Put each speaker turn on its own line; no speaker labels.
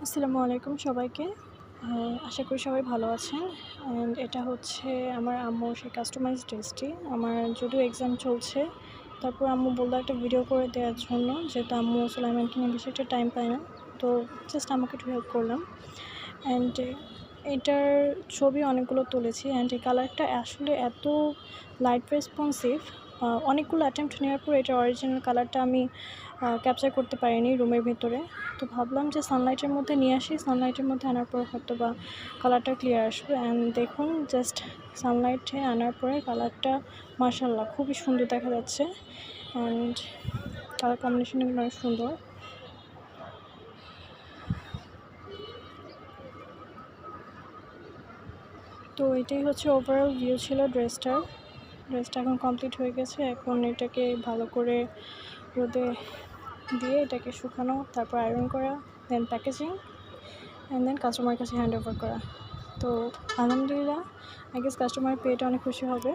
আসসালামু আলাইকুম সবাইকে। আশা করি সবাই ভালো আছেন। অ্যান্ড এটা হচ্ছে আমার আম্মুর সেই কাস্টমাইজ ড্রেসটি। আমার যদিও এক্সাম চলছে, তারপর আম্মু বলল একটা ভিডিও করে দেওয়ার জন্য, যেহেতু আম্মু সুলাইমানকে নিয়ে বেশি একটা টাইম পায় না। তো জাস্ট আমাকে একটু হেল্প করলাম। অ্যান্ড এটার ছবি অনেকগুলো তুলেছি। অ্যান্ড এই কালারটা আসলে এত লাইট রেসপন্সিভ, অনেকগুলো অ্যাটেম্প্ট নেওয়ার পর এটার অরিজিনাল কালারটা আমি ক্যাপচার করতে পারিনি রুমের ভেতরে। তো ভাবলাম যে সানলাইটের মধ্যে নিয়ে আসি, সানলাইটের মধ্যে আনার পর হয়তো বা কালারটা ক্লিয়ার আসবে। অ্যান্ড দেখুন, জাস্ট সানলাইটে আনার পরে কালারটা মাশাআল্লাহ খুবই সুন্দর দেখা যাচ্ছে। অ্যান্ড কালার কম্বিনেশনগুলো অনেক সুন্দর। তো এটাই হচ্ছে ওভারঅল ভিউ ছিল ড্রেসটার। ড্রেসটা এখন কমপ্লিট হয়ে গেছে। এখন এটাকে ভালো করে রোদে দিয়ে এটাকে শুকানো, তারপর আয়রন করা, দেন প্যাকেজিং, অ্যান্ড দেন কাস্টমারের কাছে হ্যান্ড ওভার করা। তো আলহামদুলিল্লাহ, আই গেস কাস্টমার পেয়ে এটা অনেক খুশি হবে।